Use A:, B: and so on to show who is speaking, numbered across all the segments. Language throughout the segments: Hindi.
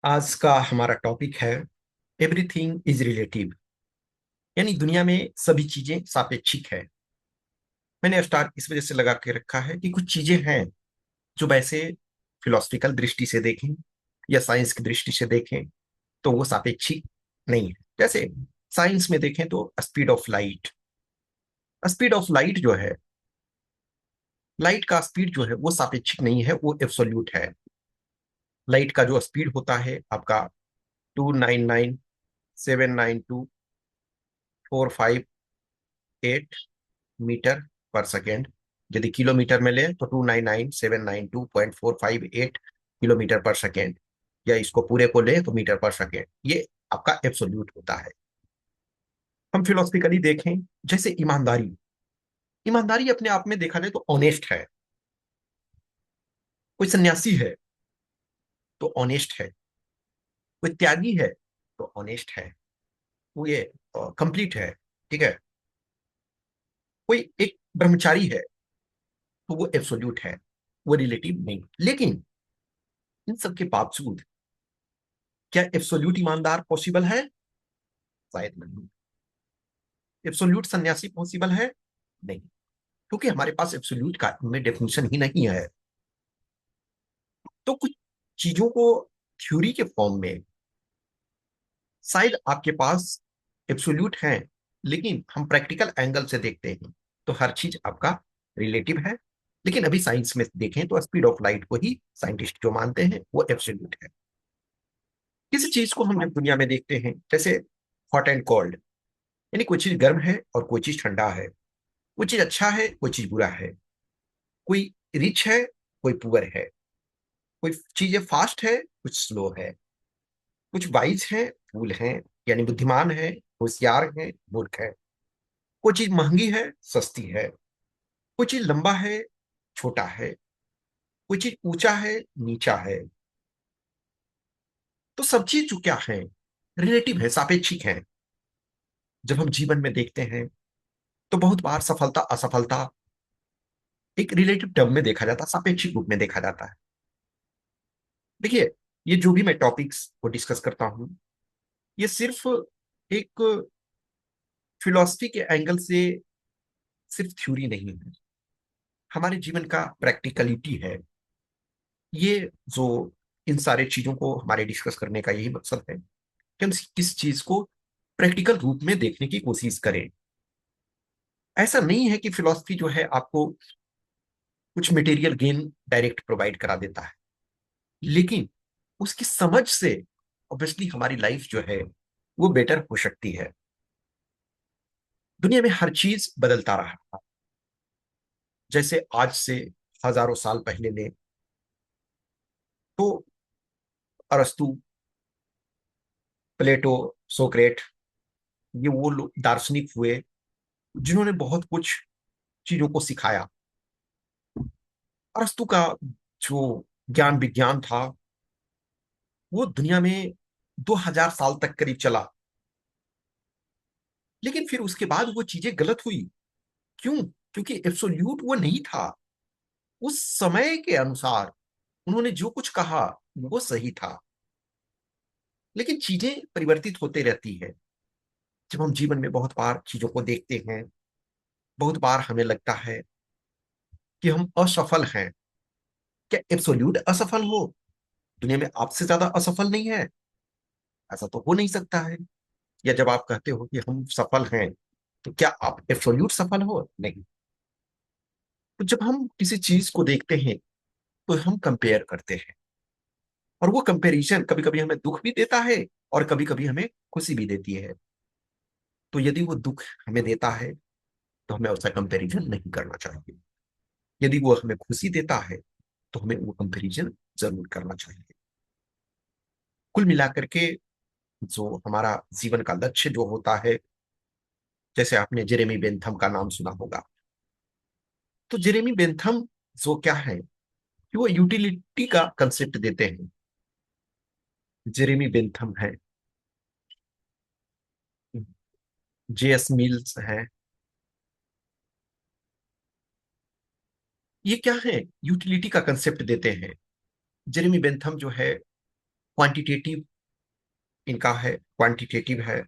A: आज का हमारा टॉपिक है एवरीथिंग इज रिलेटिव। यानी दुनिया में सभी चीजें सापेक्षिक है। मैंने स्टार इस वजह से लगा के रखा है कि कुछ चीजें हैं जो वैसे फिलोसफिकल दृष्टि से देखें या साइंस की दृष्टि से देखें तो वो सापेक्षिक नहीं है। जैसे साइंस में देखें तो स्पीड ऑफ लाइट जो है, लाइट का स्पीड जो है वो सापेक्षिक नहीं है, वो एब्सोल्यूट है। लाइट का जो स्पीड होता है आपका 299,792,458 मीटर पर सेकेंड। यदि किलोमीटर में ले तो 299,792.458 किलोमीटर पर सेकेंड, या इसको पूरे को ले तो मीटर पर सेकेंड। ये आपका एब्सोल्यूट होता है। हम फिलोसफिकली देखें, जैसे ईमानदारी, ईमानदारी अपने आप में देखा जाए तो ऑनेस्ट है। कोई सन्यासी है तो ऑनेस्ट है, कोई त्यागी है तो ऑनेस्ट है, वो ये कंप्लीट है। ठीक है। कोई एक ब्रह्मचारी है तो वो एब्सोल्यूट है, वो रिलेटिव नहीं। लेकिन इन सब के बावजूद क्या एब्सोल्यूट ईमानदार पॉसिबल है? शायद नहीं। एब्सोल्यूट सन्यासी पॉसिबल है? नहीं, क्योंकि हमारे पास एब्सोल्यूट का में डेफिनेशन ही नहीं है। तो कुछ चीजों को थ्योरी के फॉर्म में शायद आपके पास एब्सोल्यूट है, लेकिन हम प्रैक्टिकल एंगल से देखते हैं तो हर चीज आपका रिलेटिव है। लेकिन अभी साइंस में देखें तो स्पीड ऑफ लाइट को ही साइंटिस्ट जो मानते हैं वो एब्सोल्यूट है। किसी चीज को हम दुनिया में देखते हैं, जैसे हॉट एंड कोल्ड, यानी कोई चीज गर्म है और कोई चीज ठंडा है, कोई चीज अच्छा है कोई चीज बुरा है, कोई रिच है कोई पुअर है, कोई चीजें फास्ट है कुछ स्लो है, कुछ वाइज है फूल है, यानी बुद्धिमान है, होशियार है मूर्ख है, कोई चीज महंगी है सस्ती है, कोई चीज लंबा है छोटा है, कोई चीज ऊंचा है नीचा है। तो सब चीज जो क्या है, रिलेटिव है, सापेक्षिक है। जब हम जीवन में देखते हैं तो बहुत बार सफलता असफलता एक रिलेटिव टर्म में देखा जाता है, सापेक्षिक रूप में देखा जाता है। देखिए, ये जो भी मैं टॉपिक्स को डिस्कस करता हूं, ये सिर्फ एक फिलॉसफी के एंगल से सिर्फ थ्योरी नहीं है, हमारे जीवन का प्रैक्टिकलिटी है। ये जो इन सारे चीजों को हमारे डिस्कस करने का यही मकसद है कि हम किस चीज को प्रैक्टिकल रूप में देखने की कोशिश करें। ऐसा नहीं है कि फिलॉसफी जो है आपको कुछ मटेरियल गेन डायरेक्ट प्रोवाइड करा देता है, लेकिन उसकी समझ से ऑब्वियसली हमारी लाइफ जो है वो बेटर हो सकती है। दुनिया में हर चीज बदलता रहा है। जैसे आज से हजारों साल पहले ले तो अरस्तु, प्लेटो, सोक्रेट, ये वो लोग दार्शनिक हुए जिन्होंने बहुत कुछ चीजों को सिखाया। अरस्तु का जो ज्ञान विज्ञान था वो दुनिया में 2000 साल तक करीब चला, लेकिन फिर उसके बाद वो चीजें गलत हुई। क्यों? क्योंकि एब्सोल्यूट वो नहीं था। उस समय के अनुसार उन्होंने जो कुछ कहा वो सही था, लेकिन चीजें परिवर्तित होते रहती है। जब हम जीवन में बहुत बार चीजों को देखते हैं, बहुत बार हमें लगता है कि हम असफल हैं। क्या एब्सोल्यूट असफल हो? दुनिया में आपसे ज्यादा असफल नहीं है, ऐसा तो हो नहीं सकता है। या जब आप कहते हो कि हम सफल हैं, तो क्या आप एब्सोल्यूट सफल हो? नहीं। तो जब हम किसी चीज को देखते हैं तो हम कंपेयर करते हैं, और वो कंपैरिजन कभी कभी हमें दुख भी देता है और कभी कभी हमें खुशी भी देती है। तो यदि वो दुख हमें देता है तो हमें उसका कंपैरिजन नहीं करना चाहिए। यदि वो हमें खुशी देता है तो हमें वो कंपैरिजन जरूर करना चाहिए। कुल मिलाकर के जो हमारा जीवन का लक्ष्य जो होता है, जैसे आपने जेरेमी बेंथम का नाम सुना होगा। तो जेरेमी बेंथम जो क्या है कि वो यूटिलिटी का कंसेप्ट देते हैं। जेरेमी बेंथम है, जेएस मिल्स है, ये क्या है, यूटिलिटी का कंसेप्ट देते हैं। जेरेमी बेंथम जो है क्वांटिटेटिव इनका है, क्वांटिटेटिव है,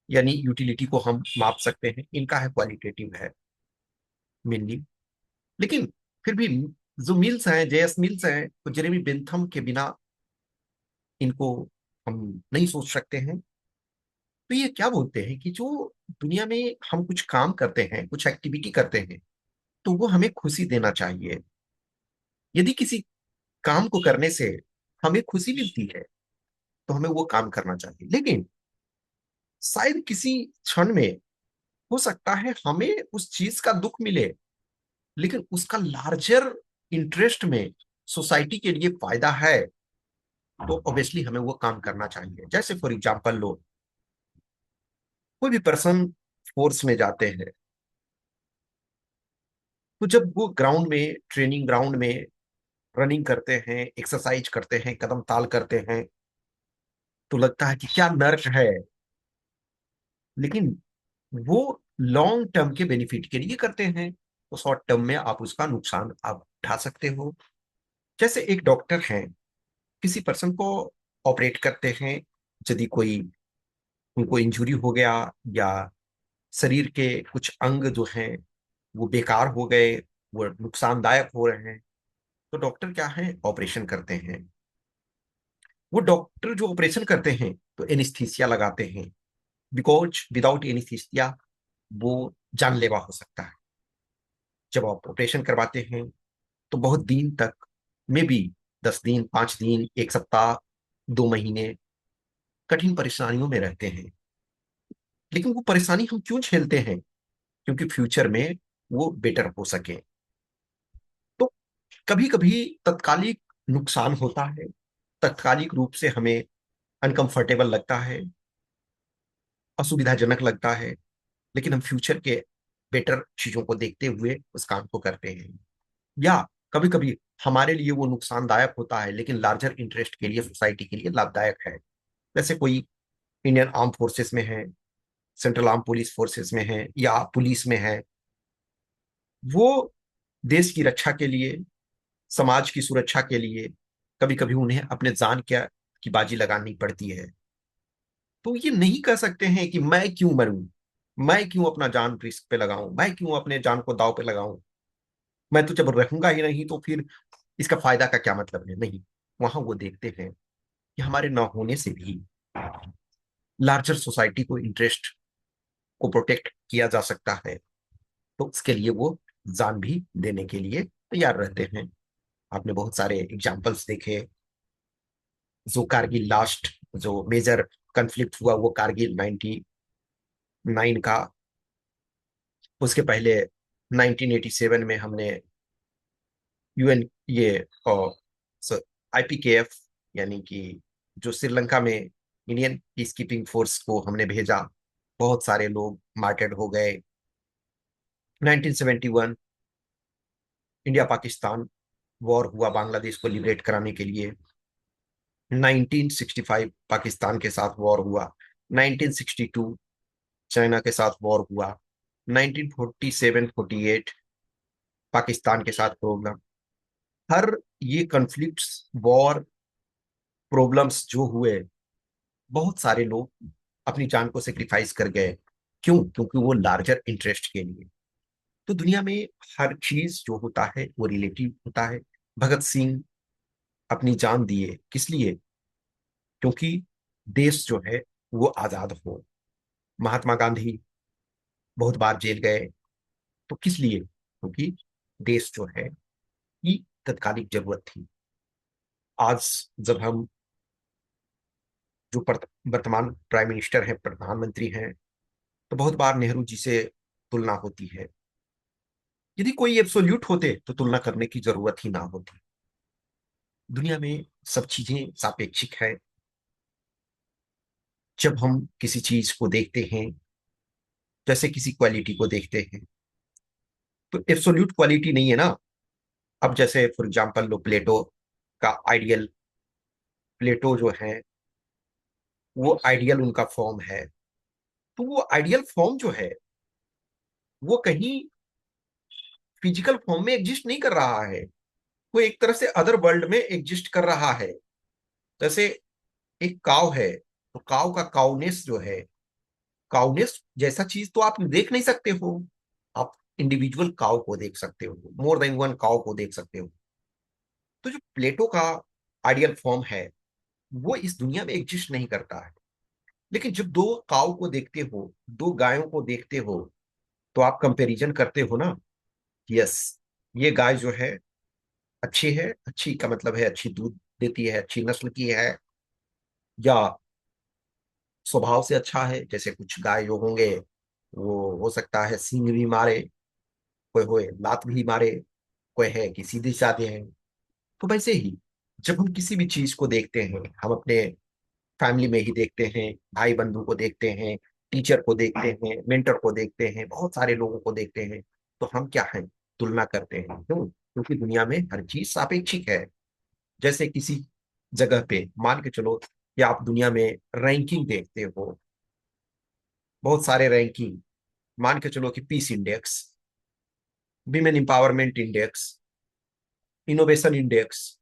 A: यानी यूटिलिटी को हम माप सकते हैं। इनका है क्वालिटेटिव है मेनली। लेकिन फिर भी जो मिल्स हैं, जेएस मिल्स हैं, तो जेरेमी बेंथम के बिना इनको हम नहीं सोच सकते हैं। तो ये क्या बोलते हैं कि जो दुनिया में हम कुछ काम करते हैं, कुछ एक्टिविटी करते हैं, तो वो हमें खुशी देना चाहिए। यदि किसी काम को करने से हमें खुशी मिलती है तो हमें वो काम करना चाहिए। लेकिन शायद किसी क्षण में हो सकता है हमें उस चीज का दुख मिले, लेकिन उसका लार्जर इंटरेस्ट में सोसाइटी के लिए फायदा है, तो ऑब्वियसली हमें वो काम करना चाहिए। जैसे फॉर एग्जांपल लो, कोई भी पर्सन फोर्स में जाते हैं, तो जब वो ग्राउंड में, ट्रेनिंग ग्राउंड में रनिंग करते हैं, एक्सरसाइज करते हैं, कदम ताल करते हैं, तो लगता है कि क्या नर्क है। लेकिन वो लॉन्ग टर्म के बेनिफिट के लिए करते हैं, तो शॉर्ट टर्म में आप उसका नुकसान आप उठा सकते हो। जैसे एक डॉक्टर हैं, किसी पर्सन को ऑपरेट करते हैं, यदि कोई उनको इंजुरी हो गया, या शरीर के कुछ अंग जो हैं वो बेकार हो गए, वो नुकसानदायक हो रहे हैं, तो डॉक्टर क्या है, ऑपरेशन करते हैं। वो डॉक्टर जो ऑपरेशन करते हैं तो एनेस्थीसिया लगाते हैं, बिकॉज विदाउट एनेस्थीसिया वो जानलेवा हो सकता है। जब आप ऑपरेशन करवाते हैं तो बहुत दिन तक, मे बी 10 दिन, 5 दिन, एक सप्ताह, 2 महीने कठिन परेशानियों में रहते हैं। लेकिन वो परेशानी हम क्यों झेलते हैं? क्योंकि फ्यूचर में वो बेटर हो सके। तो कभी कभी तत्कालिक नुकसान होता है, तत्कालिक रूप से हमें अनकंफर्टेबल लगता है, असुविधाजनक लगता है, लेकिन हम फ्यूचर के बेटर चीजों को देखते हुए उस काम को करते हैं। या कभी कभी हमारे लिए वो नुकसानदायक होता है, लेकिन लार्जर इंटरेस्ट के लिए, सोसाइटी के लिए लाभदायक है। जैसे कोई इंडियन आर्म फोर्सेस में है, सेंट्रल आर्म पुलिस फोर्सेस में है, या पुलिस में है, वो देश की रक्षा के लिए, समाज की सुरक्षा के लिए कभी कभी उन्हें अपने जान क्या की बाजी लगानी पड़ती है। तो ये नहीं कह सकते हैं कि मैं क्यों मरूं, मैं क्यों अपना जान रिस्क पे लगाऊं, मैं क्यों अपने जान को दांव पे लगाऊं, मैं तो जब रहूंगा ही नहीं तो फिर इसका फायदा का क्या मतलब है। नहीं, वहां वो देखते हैं कि हमारे ना होने से भी लार्जर सोसाइटी को, इंटरेस्ट को प्रोटेक्ट किया जा सकता है, तो उसके लिए वो जान भी देने के लिए तैयार रहते हैं। आपने बहुत सारे एग्जाम्पल्स देखे। जो कारगिल लास्ट, जो मेजर कन्फ्लिक्ट हुआ वो कारगिल 99 का। उसके पहले 1987 में हमने यूएन, ये आईपीकेएफ, यानी कि जो श्रीलंका में इंडियन पीस कीपिंग फोर्स को हमने भेजा, बहुत सारे लोग मार्टेड हो गए। 1971 इंडिया पाकिस्तान वॉर हुआ बांग्लादेश को लिबरेट कराने के लिए। 1965 पाकिस्तान के साथ वॉर हुआ। 1962 चाइना के साथ वॉर हुआ। 1947-48 पाकिस्तान के साथ प्रॉब्लम। हर ये कॉन्फ्लिक्ट्स, वॉर, प्रॉब्लम्स जो हुए, बहुत सारे लोग अपनी जान को सेक्रीफाइस कर गए। क्यों? क्योंकि वो लार्जर इंटरेस्ट के लिए। तो दुनिया में हर चीज जो होता है वो रिलेटिव होता है। भगत सिंह अपनी जान दिए किस लिए? क्योंकि देश जो है वो आजाद हो। महात्मा गांधी बहुत बार जेल गए, तो किस लिए? क्योंकि देश जो है की तत्कालिक जरूरत थी। आज जब हम जो वर्तमान प्राइम मिनिस्टर हैं, प्रधानमंत्री हैं, तो बहुत बार नेहरू जी से तुलना होती है। यदि कोई एब्सोल्यूट होते तो तुलना करने की जरूरत ही ना होती। दुनिया में सब चीजें सापेक्षिक है। जब हम किसी चीज को देखते हैं, जैसे किसी क्वालिटी को देखते हैं, तो एब्सोल्यूट क्वालिटी नहीं है ना। अब जैसे फॉर एग्जांपल लो, प्लेटो का आइडियल, प्लेटो जो है वो आइडियल उनका फॉर्म है। तो वो आइडियल फॉर्म जो है वो कहीं फिजिकल फॉर्म में एग्जिस्ट नहीं कर रहा है, वो एक तरह से अदर वर्ल्ड में एग्जिस्ट कर रहा है। जैसे एक काव है, तो काव का काउनेस जो है, काउनेस जैसा चीज तो आप देख नहीं सकते हो। आप इंडिविजुअल काव को देख सकते हो, मोर देन वन काव को देख सकते हो। तो जो प्लेटो का आइडियल फॉर्म है, वो इस दुनिया में एग्जिस्ट नहीं करता है। लेकिन जब दो काव को देखते हो, दो गायों को देखते हो, तो आप कंपैरिजन करते हो ना। यस, ये गाय जो है अच्छी है, अच्छी का मतलब है अच्छी दूध देती है, अच्छी नस्ल की है, या स्वभाव से अच्छा है। जैसे कुछ गाय जो होंगे, वो हो सकता है सींग भी मारे, कोई होए लात भी मारे, कोई है कि सीधी साधे है। तो वैसे ही जब हम किसी भी चीज को देखते हैं, हम अपने फैमिली में ही देखते हैं, भाई बंधु को देखते हैं, टीचर को देखते हैं, मेंटर को देखते हैं, बहुत सारे लोगों को देखते हैं, तो हम क्या है, तुलना करते हैं। क्यों? क्योंकि दुनिया में हर चीज सापेक्षिक है। जैसे किसी जगह पे मान के चलो कि आप दुनिया में रैंकिंग देखते हो, बहुत सारे रैंकिंग, मान के चलो कि peace index, women empowerment index, innovation index,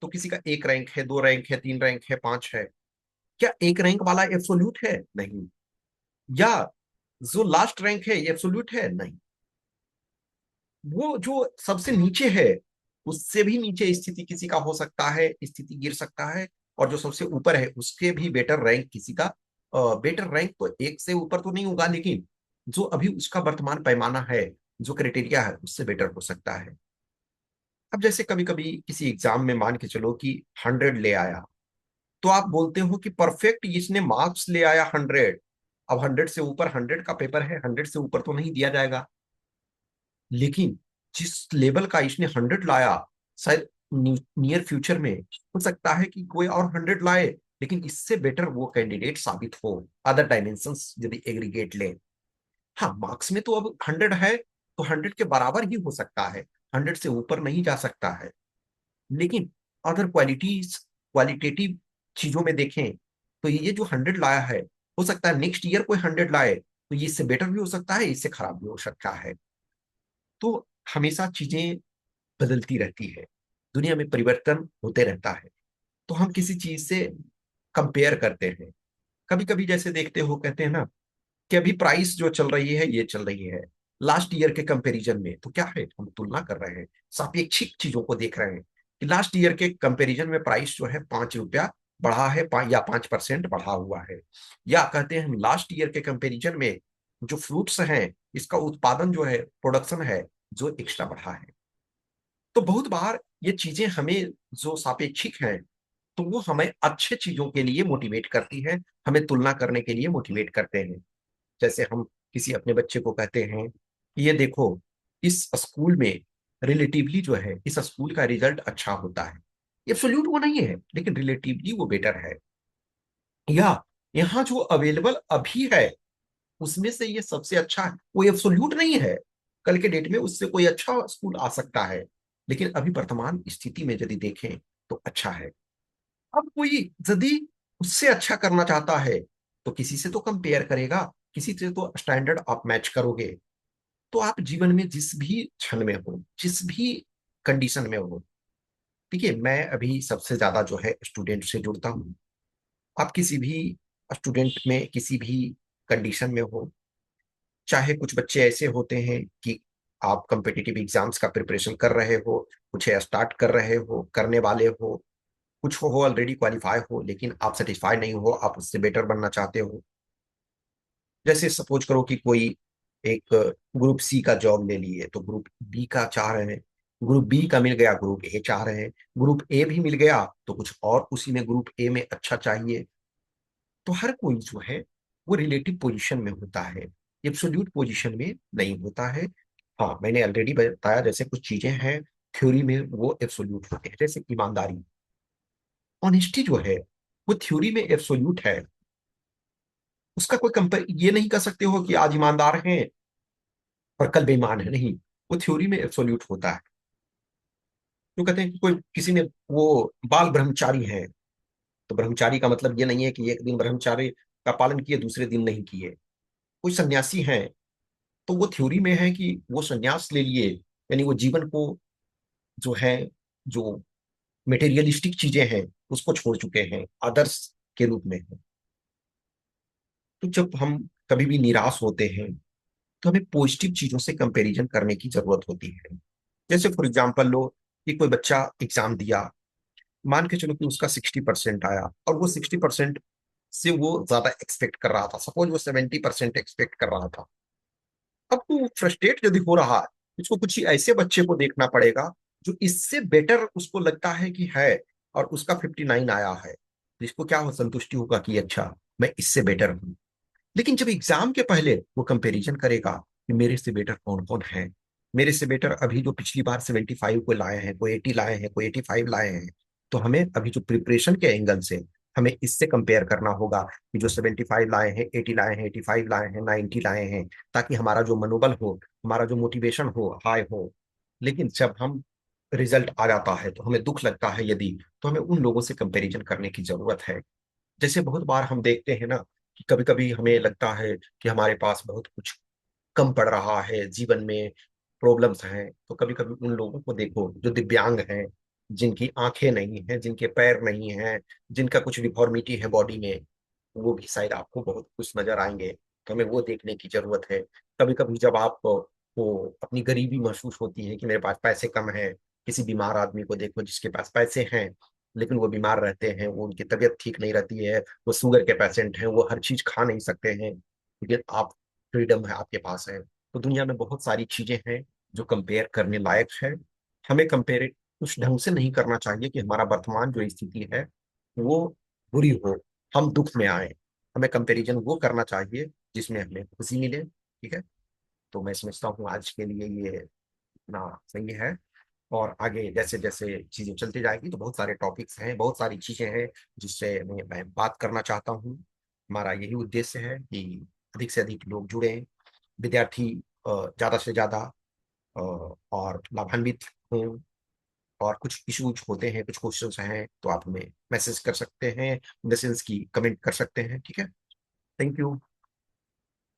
A: तो किसी का एक रैंक है, दो रैंक है, तीन रैंक है, पांच है। क्या एक रैंक वाला एब्सोल्यूट है? नहीं। या जो लास्ट रैंक है ये एब्सोल्यूट है? नहीं। वो जो सबसे नीचे है, उससे भी नीचे स्थिति किसी का हो सकता है, स्थिति गिर सकता है। और जो सबसे ऊपर है उसके भी बेटर रैंक किसी का, बेटर रैंक तो एक से ऊपर तो नहीं होगा, लेकिन जो अभी उसका वर्तमान पैमाना है, जो क्राइटेरिया है, उससे बेटर हो सकता है। अब जैसे कभी कभी किसी एग्जाम में मान के चलो कि 100 ले आया, तो आप बोलते हो कि परफेक्ट इसने मार्क्स ले आया 100। अब 100 से ऊपर, 100 का पेपर है, 100 से ऊपर तो नहीं दिया जाएगा। लेकिन जिस लेवल का इसने 100 लाया, शायद नियर फ्यूचर में हो सकता है कि कोई और 100 लाए, लेकिन इससे बेटर वो कैंडिडेट साबित हो, अदर डायमेंशंस यदि एग्रीगेट ले। हाँ, मार्क्स में तो अब 100 है, तो 100 के बराबर ही हो सकता है, 100 से ऊपर नहीं जा सकता है। लेकिन अदर क्वालिटीज, क्वालिटेटिव चीजों में देखें, तो ये जो 100 लाया है, हो सकता है नेक्स्ट ईयर कोई 100 लाए, तो ये इससे बेटर भी हो सकता है, इससे खराब भी हो सकता है। तो हमेशा चीजें बदलती रहती है, दुनिया में परिवर्तन होते रहता है। तो हम किसी चीज से कंपेयर करते हैं। कभी कभी जैसे देखते हो, कहते हैं ना कि अभी प्राइस जो चल रही है ये चल रही है लास्ट ईयर के कंपैरिजन में, तो क्या है, हम तुलना कर रहे हैं, सापेक्षिक चीजों को देख रहे हैं कि लास्ट ईयर के कंपैरिजन में प्राइस जो है 5 रुपया बढ़ा है, या 5% बढ़ा हुआ है। या कहते हैं हम लास्ट ईयर के कंपैरिजन में जो फ्रूट्स हैं, इसका उत्पादन जो है, प्रोडक्शन है, जो एक्स्ट्रा बढ़ा है। तो बहुत बार ये चीजें हमें जो सापेक्षिक हैं, तो वो हमें अच्छे चीजों के लिए मोटिवेट करती है, हमें तुलना करने के लिए मोटिवेट करते हैं। जैसे हम किसी अपने बच्चे को कहते हैं कि ये देखो, इस स्कूल में रिलेटिवली जो है, इस स्कूल का रिजल्ट अच्छा होता है। एब्सोल्यूट वो नहीं है, लेकिन रिलेटिवली वो बेटर है। या यहाँ जो अवेलेबल अभी है, उसमें से ये सबसे अच्छा है। वो एब्सोल्यूट नहीं है, कल के डेट में उससे कोई अच्छा स्कूल आ सकता है, लेकिन अभी वर्तमान स्थिति में यदि देखें तो अच्छा है। अब कोई यदि उससे अच्छा करना चाहता है, तो किसी से तो कंपेयर करेगा, किसी से तो स्टैंडर्ड आप मैच करोगे। तो आप जीवन में जिस भी क्षण में हो, जिस भी कंडीशन में हो, देखिए मैं अभी सबसे ज्यादा जो है स्टूडेंट से जुड़ता हूँ। आप किसी भी स्टूडेंट में किसी भी कंडीशन में हो, चाहे कुछ बच्चे ऐसे होते हैं कि आप कम्पिटिटिव एग्जाम्स का प्रिपरेशन कर रहे हो, कुछ स्टार्ट कर रहे हो, करने वाले हो, कुछ हो ऑलरेडी क्वालिफाई हो, लेकिन आप सेटिस्फाई नहीं हो, आप उससे बेटर बनना चाहते हो। जैसे सपोज करो कि कोई एक ग्रुप सी का जॉब ले लिए, तो ग्रुप बी का चाह रहे हैं, ग्रुप बी का मिल गया, ग्रुप ए चाह रहे हैं, ग्रुप ए भी मिल गया, तो कुछ और उसी में ग्रुप ए में अच्छा चाहिए। तो हर कोई जो है वो रिलेटिव पोजीशन में होता है, एब्सोल्यूट पोजीशन में नहीं होता है। हाँ, मैंने ऑलरेडी बताया, जैसे कुछ चीजें हैं थ्योरी में वो एब्सोल्यूट होते हैं, जैसे ईमानदारी, ऑनेस्टी जो है, वो थ्योरी में एब्सोल्यूट है। उसका कोई कंपेयर ये नहीं कर सकते हो कि आज ईमानदार हैं और कल बेईमान है, नहीं। वो थ्योरी में एब्सोल्यूट होता है। तो कहते हैं कि कोई किसी ने वो बाल ब्रह्मचारी है, तो ब्रह्मचारी का मतलब ये नहीं है कि एक दिन ब्रह्मचारी का पालन किए, दूसरे दिन नहीं किए। कोई सन्यासी है, तो वो थ्योरी में है कि वो सन्यास ले लिए, यानी वो जीवन को जो है, जो मेटेरियलिस्टिक चीजें हैं, उसको छोड़ चुके हैं, आदर्श के रूप में है। तो जब हम कभी भी निराश होते हैं तो हमें पॉजिटिव चीजों से कंपैरिजन करने की जरूरत होती है। जैसे फॉर एग्जांपल लो कि कोई बच्चा एग्जाम दिया, मान के चलो कि उसका 60% आया, और वो 60% से वो ज्यादा एक्सपेक्ट कर रहा था, सपोज वो 70% एक्सपेक्ट कर रहा था। अब वो फ्रस्ट्रेट यदि हो रहा है, उसको कुछ ऐसे बच्चे को देखना पड़ेगा जो इससे बेटर उसको लगता है कि है, और उसका 59 आया है, तो इसको क्या हो, संतुष्टि होगा कि अच्छा मैं इससे बेटर हूँ। लेकिन जब एग्जाम के पहले वो कंपैरिजन करेगा कि मेरे से बेटर कौन कौन है, मेरे से बेटर अभी जो पिछली बार 75 को लाए हैं, कोई 80 लाए हैं, कोई 85 लाए हैं, तो हमें अभी जो प्रिपरेशन के एंगल से हमें इससे कंपेयर करना होगा कि जो 75 लाए हैं, 80 लाए हैं, 85 लाए हैं, 90 लाए हैं, ताकि हमारा जो मनोबल हो, हमारा जो मोटिवेशन हो, हाई हो। लेकिन जब हम रिजल्ट आ जाता है तो हमें दुख लगता है यदि, तो हमें उन लोगों से कंपैरिजन करने की जरूरत है। जैसे बहुत बार हम देखते हैं ना कि कभी कभी हमें लगता है कि हमारे पास बहुत कुछ कम पड़ रहा है, जीवन में प्रॉब्लम्स हैं, तो कभी कभी उन लोगों को देखो जो दिव्यांग हैं, जिनकी आंखें नहीं हैं, जिनके पैर नहीं हैं, जिनका कुछ डिफॉर्मिटी है बॉडी में, वो भी शायद आपको बहुत कुछ नजर आएंगे। तो हमें वो देखने की जरूरत है। कभी कभी जब आपको वो अपनी गरीबी महसूस होती है कि मेरे पास पैसे कम है, किसी बीमार आदमी को देखो जिसके पास पैसे हैं लेकिन वो बीमार रहते हैं, वो उनकी तबीयत ठीक नहीं रहती है, वो शुगर के पेशेंट हैं, वो हर चीज खा नहीं सकते हैं, लेकिन आप, फ्रीडम है आपके पास है। तो दुनिया में बहुत सारी चीजें हैं जो कंपेयर करने लायक है। हमें कंपेयर उस ढंग से नहीं करना चाहिए कि हमारा वर्तमान जो स्थिति है वो बुरी हो, हम दुख में आए। हमें कंपैरिजन वो करना चाहिए जिसमें हमें खुशी मिले, ठीक है। तो मैं समझता हूँ आज के लिए ये इतना सही है। और आगे जैसे जैसे चीजें चलती जाएगी तो बहुत सारे टॉपिक्स हैं, बहुत सारी चीजें हैं जिससे मैं बात करना चाहता हूँ। हमारा यही उद्देश्य है कि अधिक से अधिक लोग जुड़े, विद्यार्थी ज्यादा से ज्यादा और लाभान्वित हों। और कुछ इश्यूज होते हैं, कुछ क्वेश्चंस हैं, तो आप हमें मैसेज कर सकते हैं, इन द सेंस की कमेंट कर सकते हैं, ठीक है। Thank you.